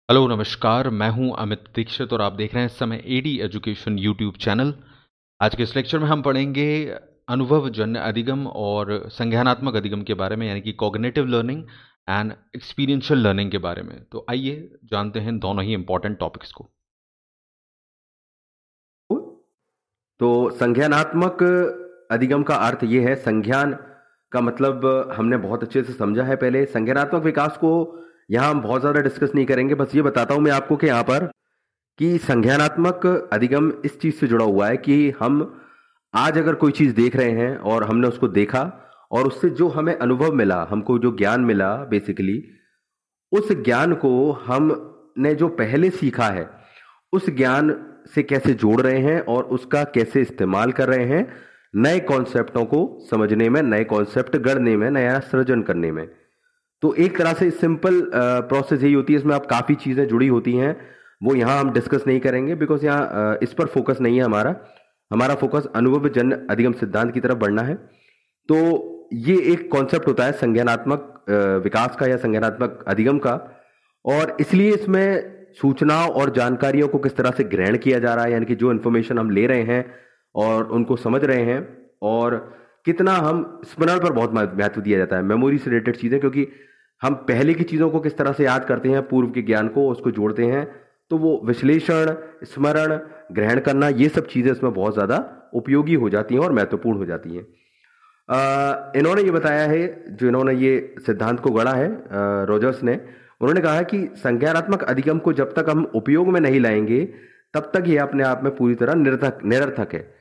Hello नमस्कार, मैं हूं अमित दीक्षित और आप देख रहे हैं इस समय एडी एजुकेशन यूट्यूब चैनल। आज के इस लेक्चर में हम पढ़ेंगे अनुभवजन्य अधिगम और संज्ञानात्मक अधिगम के बारे में, यानी कि cognitive learning and experiential learning के बारे में। तो आइए जानते हैं दोनों ही इंपॉर्टेंट टॉपिक्स को। तो संज्ञानात्मक अधिगम का अर्थ ये है। संज्ञान का मतलब हमने बहुत अच्छे से समझा है पहले। संज्ञानात्मक विकास को यहाँ हम बहुत ज़्यादा डिस्कस नहीं करेंगे, बस ये बताता हूँ मैं आपको कि यहाँ पर कि संज्ञानात्मक अधिगम इस चीज़ से जुड़ा हुआ है कि हम आज अगर कोई चीज़ देख रहे हैं और हमने उसको देखा और उससे जो हमें अनुभव मिला, हमको जो ज्ञान मिला, बेसिकली उस ज्ञान को हमने जो पहले सीखा है उस ज्ञान से कैसे जोड़ रहे हैं और उसका कैसे इस्तेमाल कर रहे हैं नए कॉन्सेप्टों को समझने में, नए कॉन्सेप्ट गढ़ने में, नया सृजन करने में। तो एक तरह से सिंपल प्रोसेस यही होती है। इसमें आप काफ़ी चीज़ें जुड़ी होती हैं, वो यहाँ हम डिस्कस नहीं करेंगे बिकॉज यहाँ इस पर फोकस नहीं है हमारा। हमारा फोकस अनुभवजन्य अधिगम सिद्धांत की तरफ बढ़ना है। तो ये एक कॉन्सेप्ट होता है संज्ञानात्मक विकास का या संज्ञानात्मक अधिगम का, और इसलिए इसमें सूचनाओं और जानकारियों को किस तरह से ग्रहण किया जा रहा है, यानी कि जो इन्फॉर्मेशन हम ले रहे हैं और उनको समझ रहे हैं, और कितना हम स्मरण पर बहुत महत्व दिया जाता है, मेमोरी से रिलेटेड चीज़ें, क्योंकि हम पहले की चीज़ों को किस तरह से याद करते हैं, पूर्व के ज्ञान को उसको जोड़ते हैं, तो वो विश्लेषण, स्मरण, ग्रहण करना, ये सब चीज़ें इसमें बहुत ज़्यादा उपयोगी हो जाती हैं और महत्वपूर्ण हो जाती हैं। इन्होंने ये बताया है, जो इन्होंने ये सिद्धांत को गढ़ा है, रोजर्स ने, उन्होंने कहा है कि संज्ञानात्मक अधिगम को जब तक हम उपयोग में नहीं लाएंगे तब तक ये अपने आप में पूरी तरह निरर्थक है।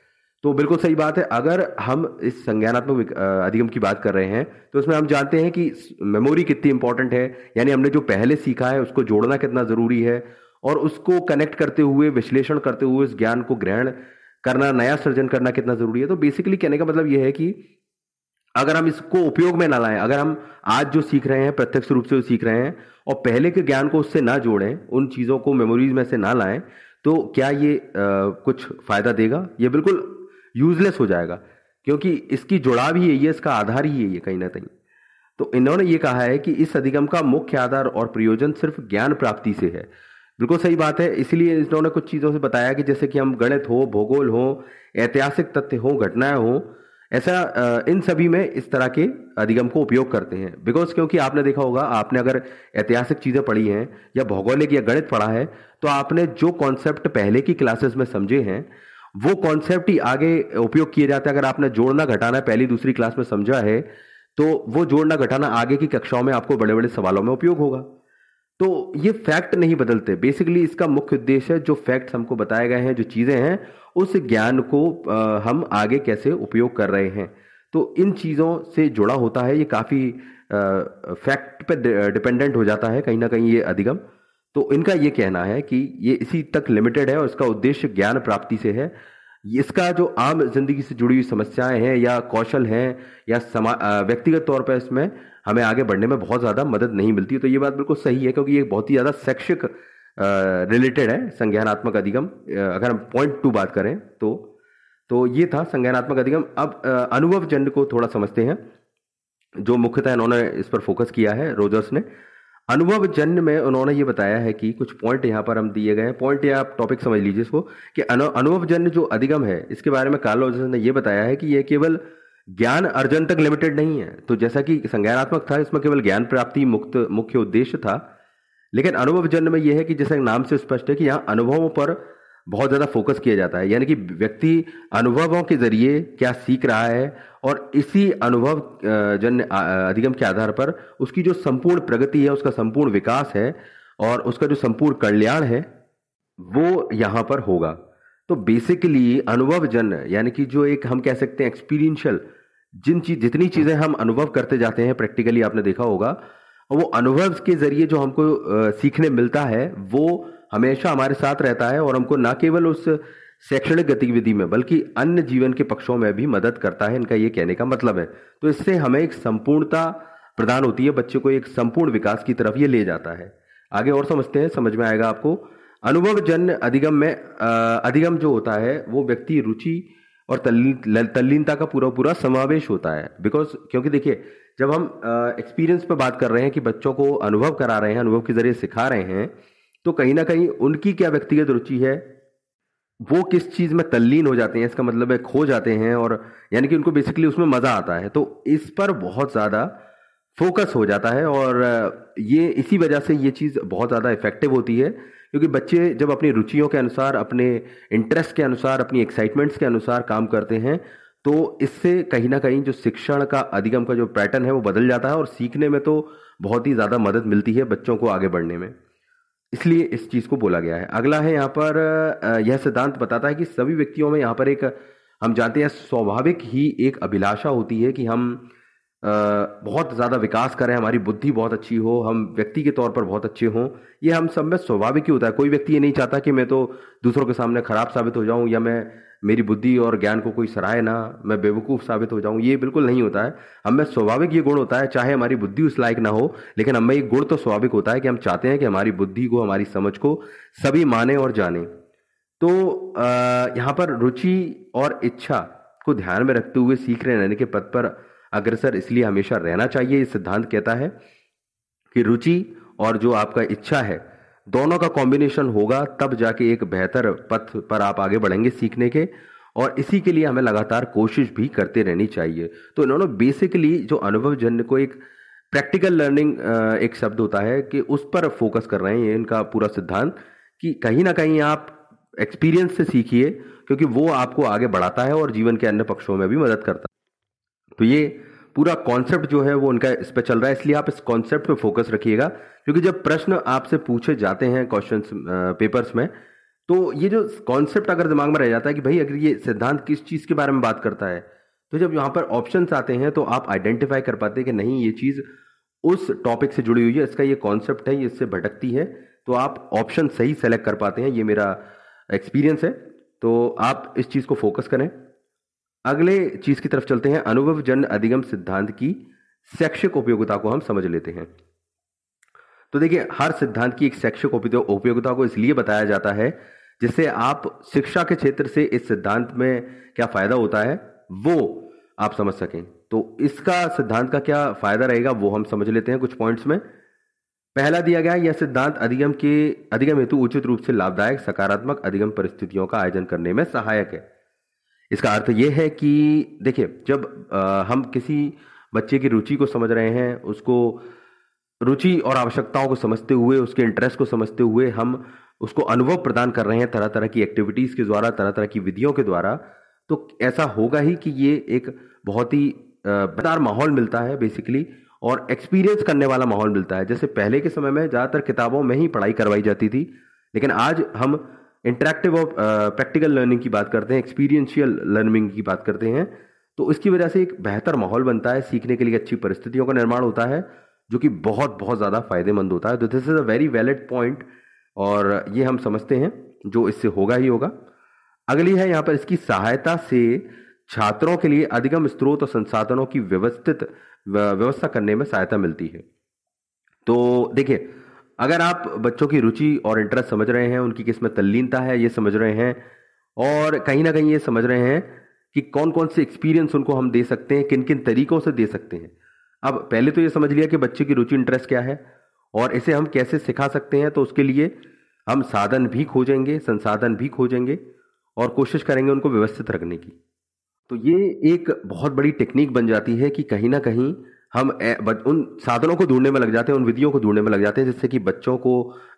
तो बिल्कुल सही बात है। अगर हम इस संज्ञानात्मक अधिगम की बात कर रहे हैं तो इसमें हम जानते हैं कि मेमोरी कितनी इंपॉर्टेंट है, यानी हमने जो पहले सीखा है उसको जोड़ना कितना जरूरी है और उसको कनेक्ट करते हुए, विश्लेषण करते हुए इस ज्ञान को ग्रहण करना, नया सृजन करना कितना जरूरी है। तो बेसिकली कहने का मतलब यह है कि अगर हम इसको उपयोग में ना लाएं, अगर हम आज जो सीख रहे हैं प्रत्यक्ष रूप से जो सीख रहे हैं और पहले के ज्ञान को उससे ना जोड़ें, उन चीज़ों को मेमोरीज में से ना लाएं, तो क्या ये कुछ फायदा देगा? ये बिल्कुल यूजलेस हो जाएगा, क्योंकि इसकी जुड़ाव ही यही है, इसका आधार ही यही है कहीं ना कहीं। तो इन्होंने ये कहा है कि इस अधिगम का मुख्य आधार और प्रयोजन सिर्फ ज्ञान प्राप्ति से है। बिल्कुल सही बात है। इसीलिए इन्होंने कुछ चीज़ों से बताया कि जैसे कि हम गणित हो, भूगोल हो, ऐतिहासिक तथ्य हो, घटनाएं हो, ऐसा इन सभी में इस तरह के अधिगम को उपयोग करते हैं। बिकॉज क्योंकि आपने देखा होगा, आपने अगर ऐतिहासिक चीज़ें पढ़ी हैं या भौगोलिक या गणित पढ़ा है, तो आपने जो कॉन्सेप्ट पहले की क्लासेस में समझे हैं वो कॉन्सेप्ट ही आगे उपयोग किए जाते हैं। अगर आपने जोड़ना घटाना पहली दूसरी क्लास में समझा है तो वो जोड़ना घटाना आगे की कक्षाओं में आपको बड़े बड़े सवालों में उपयोग होगा। तो ये फैक्ट नहीं बदलते। बेसिकली इसका मुख्य उद्देश्य है, जो फैक्ट्स हमको बताए गए हैं, जो चीज़ें हैं, उस ज्ञान को हम आगे कैसे उपयोग कर रहे हैं, तो इन चीज़ों से जुड़ा होता है। ये काफ़ी फैक्ट पे डिपेंडेंट हो जाता है कहीं ना कहीं ये अधिगम। तो इनका ये कहना है कि ये इसी तक लिमिटेड है और इसका उद्देश्य ज्ञान प्राप्ति से है। इसका जो आम जिंदगी से जुड़ी हुई समस्याएं हैं या कौशल हैं या व्यक्तिगत तौर पर इसमें हमें आगे बढ़ने में बहुत ज़्यादा मदद नहीं मिलती। तो ये बात बिल्कुल सही है, क्योंकि ये बहुत ही ज़्यादा शैक्षिक रिलेटेड है संज्ञानात्मक अधिगम। अगर हम पॉइंट 2 बात करें तो ये था संज्ञानात्मक अधिगम। अब अनुभवजन्य को थोड़ा समझते हैं, जो मुख्यतः इन्होंने इस पर फोकस किया है रोजर्स ने। अनुभवजन्य में उन्होंने ये बताया है कि कुछ पॉइंट यहाँ पर हम दिए गए हैं, पॉइंट या आप टॉपिक समझ लीजिए इसको, कि अनुभवजन्य जो अधिगम है इसके बारे में कार्ल रोजर्स ने ये बताया है कि यह केवल ज्ञान अर्जन तक लिमिटेड नहीं है। तो जैसा कि संज्ञानात्मक था, इसमें केवल ज्ञान प्राप्ति मुख्य उद्देश्य था, लेकिन अनुभवजन्य में यह है कि जैसे नाम से स्पष्ट है कि यहाँ अनुभवों पर बहुत ज्यादा फोकस किया जाता है, यानी कि व्यक्ति अनुभवों के जरिए क्या सीख रहा है और इसी अनुभव जन्य अधिगम के आधार पर उसकी जो संपूर्ण प्रगति है, उसका संपूर्ण विकास है और उसका जो संपूर्ण कल्याण है वो यहाँ पर होगा। तो बेसिकली अनुभवजन्य यानी कि जो एक हम कह सकते हैं एक्सपीरियंशियल, जितनी चीजें हम अनुभव करते जाते हैं प्रैक्टिकली, आपने देखा होगा, और वो अनुभव के जरिए जो हमको सीखने मिलता है वो हमेशा हमारे साथ रहता है और हमको ना केवल उस शैक्षणिक गतिविधि में बल्कि अन्य जीवन के पक्षों में भी मदद करता है, इनका ये कहने का मतलब है। तो इससे हमें एक संपूर्णता प्रदान होती है, बच्चे को एक संपूर्ण विकास की तरफ ये ले जाता है। आगे और समझते हैं, समझ में आएगा आपको। अनुभवजन्य अधिगम में अधिगम जो होता है वो व्यक्ति रुचि और तल्लीनता का पूरा पूरा समावेश होता है। बिकॉज क्योंकि देखिए, जब हम एक्सपीरियंस पे बात कर रहे हैं कि बच्चों को अनुभव करा रहे हैं, अनुभव के जरिए सिखा रहे हैं, तो कहीं ना कहीं उनकी क्या व्यक्तिगत रुचि है, वो किस चीज में तल्लीन हो जाते हैं, इसका मतलब है खो जाते हैं, और यानी कि उनको बेसिकली उसमें मजा आता है, तो इस पर बहुत ज्यादा फोकस हो जाता है। और ये इसी वजह से ये चीज बहुत ज्यादा इफेक्टिव होती है, क्योंकि बच्चे जब अपनी रुचियों के अनुसार, अपने इंटरेस्ट के अनुसार, अपनी एक्साइटमेंट्स के अनुसार काम करते हैं, तो इससे कहीं ना कहीं जो शिक्षण का अधिगम का जो पैटर्न है वो बदल जाता है, और सीखने में तो बहुत ही ज्यादा मदद मिलती है बच्चों को आगे बढ़ने में। इसलिए इस चीज को बोला गया है। अगला है यहाँ पर यह सिद्धांत बताता है कि सभी व्यक्तियों में यहाँ पर एक, हम जानते हैं, स्वाभाविक ही एक अभिलाषा होती है कि हम बहुत ज्यादा विकास करें, हमारी बुद्धि बहुत अच्छी हो, हम व्यक्ति के तौर पर बहुत अच्छे हों। ये हम सब में स्वाभाविक ही होता है। कोई व्यक्ति ये नहीं चाहता कि मैं तो दूसरों के सामने खराब साबित हो जाऊं, या मैं, मेरी बुद्धि और ज्ञान को कोई सराहे ना, मैं बेवकूफ साबित हो जाऊं। ये बिल्कुल नहीं होता है। हम में स्वाभाविक ये गुण होता है, चाहे हमारी बुद्धि उस लायक ना हो, लेकिन हम में एक गुण तो स्वाभाविक होता है कि हम चाहते हैं कि हमारी बुद्धि को, हमारी समझ को सभी माने और जाने। तो यहाँ पर रुचि और इच्छा को ध्यान में रखते हुए सीखने रहने के पथ पर अग्रसर इसलिए हमेशा रहना चाहिए। ये सिद्धांत कहता है कि रुचि और जो आपका इच्छा है, दोनों का कॉम्बिनेशन होगा, तब जाके एक बेहतर पथ पर आप आगे बढ़ेंगे सीखने के, और इसी के लिए हमें लगातार कोशिश भी करते रहनी चाहिए। तो इन्होंने बेसिकली जो अनुभवजन्य को एक प्रैक्टिकल लर्निंग, एक शब्द होता है कि उस पर फोकस कर रहे हैं। ये इनका पूरा सिद्धांत कि कहीं ना कहीं आप एक्सपीरियंस से सीखिए, क्योंकि वो आपको आगे बढ़ाता है और जीवन के अन्य पक्षों में भी मदद करता है। तो ये पूरा कॉन्सेप्ट जो है वो उनका इस पे चल रहा है, इसलिए आप इस कॉन्सेप्ट पे फोकस रखिएगा। क्योंकि जब प्रश्न आपसे पूछे जाते हैं क्वेश्चंस पेपर्स में, तो ये जो कॉन्सेप्ट अगर दिमाग में रह जाता है कि भाई अगर ये सिद्धांत किस चीज के बारे में बात करता है, तो जब यहाँ पर ऑप्शंस आते हैं तो आप आइडेंटिफाई कर पाते हैं कि नहीं, ये चीज उस टॉपिक से जुड़ी हुई है, इसका ये कॉन्सेप्ट है, ये इससे भटकती है, तो आप ऑप्शन सही सेलेक्ट कर पाते हैं। ये मेरा एक्सपीरियंस है, तो आप इस चीज को फोकस करें। अगले चीज की तरफ चलते हैं। अनुभवजन्य अधिगम सिद्धांत की शैक्षिक उपयोगिता को हम समझ लेते हैं। तो देखिए, हर सिद्धांत की एक शैक्षिक उपयोगिता को इसलिए बताया जाता है जिससे आप शिक्षा के क्षेत्र से इस सिद्धांत में क्या फायदा होता है वो आप समझ सकें। तो इसका सिद्धांत का क्या फायदा रहेगा वो हम समझ लेते हैं कुछ पॉइंट्स में। पहला दिया गया, यह सिद्धांत अधिगम हेतु उचित रूप से लाभदायक सकारात्मक अधिगम परिस्थितियों का आयोजन करने में सहायक है। इसका अर्थ यह है कि देखिए, जब हम किसी बच्चे की रुचि को समझ रहे हैं, उसको रुचि और आवश्यकताओं को समझते हुए, उसके इंटरेस्ट को समझते हुए हम उसको अनुभव प्रदान कर रहे हैं तरह तरह की एक्टिविटीज के द्वारा, तरह तरह की विधियों के द्वारा, तो ऐसा होगा ही कि ये एक बहुत ही बेदार माहौल मिलता है बेसिकली, और एक्सपीरियंस करने वाला माहौल मिलता है। जैसे पहले के समय में ज्यादातर किताबों में ही पढ़ाई करवाई जाती थी, लेकिन आज हम इंटरेक्टिव और प्रैक्टिकल लर्निंग की बात करते हैं, एक्सपीरियंशियल लर्निंग की बात करते हैं। तो इसकी वजह से एक बेहतर माहौल बनता है, सीखने के लिए अच्छी परिस्थितियों का निर्माण होता है, जो कि बहुत बहुत ज्यादा फायदेमंद होता है। तो this is a very valid point, और ये हम समझते हैं जो इससे होगा ही होगा। अगली है यहाँ पर, इसकी सहायता से छात्रों के लिए अधिगम स्रोत और संसाधनों की व्यवस्था करने में सहायता मिलती है। तो देखिए, अगर आप बच्चों की रुचि और इंटरेस्ट समझ रहे हैं, उनकी किस में तल्लीनता है ये समझ रहे हैं, और कहीं ना कहीं ये समझ रहे हैं कि कौन कौन से एक्सपीरियंस उनको हम दे सकते हैं, किन किन तरीकों से दे सकते हैं। अब पहले तो ये समझ लिया कि बच्चे की रुचि इंटरेस्ट क्या है और इसे हम कैसे सिखा सकते हैं। तो उसके लिए हम साधन भी खोजेंगे, संसाधन भी खोजेंगे, और कोशिश करेंगे उनको व्यवस्थित रखने की। तो ये एक बहुत बड़ी टेक्निक बन जाती है कि कहीं ना कहीं हम उन साधनों को ढूंढने में लग जाते हैं, उन विधियों को ढूंढने में लग जाते हैं, जिससे कि बच्चों को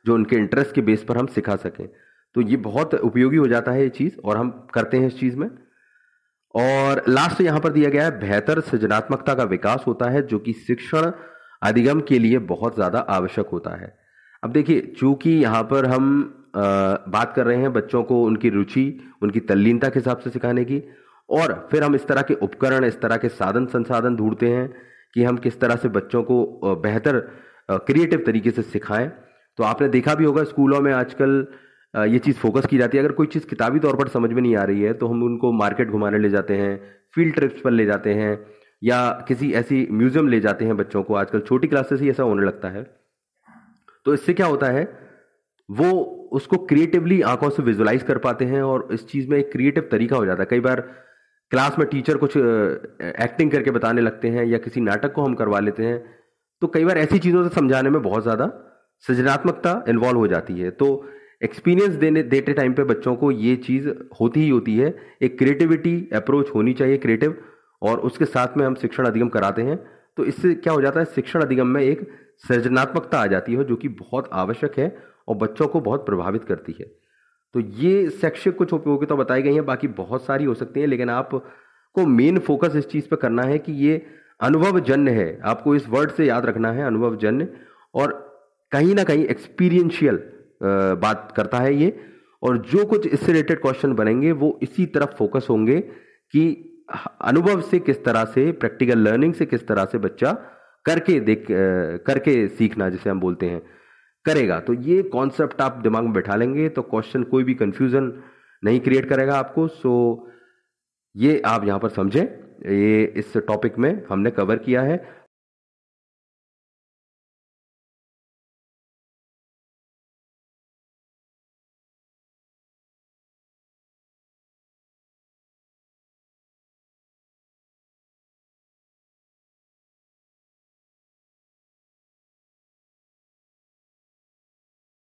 जो उनके इंटरेस्ट के बेस पर हम सिखा सकें। तो ये बहुत उपयोगी हो जाता है ये चीज, और हम करते हैं इस चीज में। और लास्ट यहां पर दिया गया है, बेहतर सृजनात्मकता का विकास होता है, जो कि शिक्षण अधिगम के लिए बहुत ज्यादा आवश्यक होता है। अब देखिए, चूंकि यहां पर हम बात कर रहे हैं बच्चों को उनकी रुचि, उनकी तल्लीनता के हिसाब से सिखाने की, और फिर हम इस तरह के उपकरण, इस तरह के साधन संसाधन ढूंढते हैं कि हम किस तरह से बच्चों को बेहतर क्रिएटिव तरीके से सिखाएं। तो आपने देखा भी होगा स्कूलों में आजकल ये चीज़ फोकस की जाती है। अगर कोई चीज़ किताबी तौर पर समझ में नहीं आ रही है तो हम उनको मार्केट घुमाने ले जाते हैं, फील्ड ट्रिप्स पर ले जाते हैं, या किसी ऐसी म्यूजियम ले जाते हैं बच्चों को। आजकल छोटी क्लासेस ही ऐसा होने लगता है। तो इससे क्या होता है, वो उसको क्रिएटिवली आंखों से विजुलाइज कर पाते हैं, और इस चीज़ में एक क्रिएटिव तरीका हो जाता है। कई बार क्लास में टीचर कुछ एक्टिंग करके बताने लगते हैं, या किसी नाटक को हम करवा लेते हैं, तो कई बार ऐसी चीज़ों से समझाने में बहुत ज़्यादा सृजनात्मकता इन्वॉल्व हो जाती है। तो एक्सपीरियंस देते टाइम पे बच्चों को ये चीज़ होती ही होती है, एक क्रिएटिविटी अप्रोच होनी चाहिए, क्रिएटिव, और उसके साथ में हम शिक्षण अधिगम कराते हैं। तो इससे क्या हो जाता है, शिक्षण अधिगम में एक सृजनात्मकता आ जाती है जो कि बहुत आवश्यक है और बच्चों को बहुत प्रभावित करती है। तो ये शैक्षिक कुछ उपयोगिता बताई गई हैं, बाकी बहुत सारी हो सकती हैं, लेकिन आपको मेन फोकस इस चीज़ पे करना है कि ये अनुभवजन्य है। आपको इस वर्ड से याद रखना है, अनुभवजन्य, और कहीं ना कहीं एक्सपीरियंशियल बात करता है ये। और जो कुछ इससे रिलेटेड क्वेश्चन बनेंगे वो इसी तरफ फोकस होंगे कि अनुभव से किस तरह से, प्रैक्टिकल लर्निंग से किस तरह से बच्चा करके सीखना, जिसे हम बोलते हैं, करेगा। तो ये कॉन्सेप्ट आप दिमाग में बैठा लेंगे तो क्वेश्चन कोई भी कंफ्यूजन नहीं क्रिएट करेगा आपको। सो ये आप यहां पर समझें, ये इस टॉपिक में हमने कवर किया है।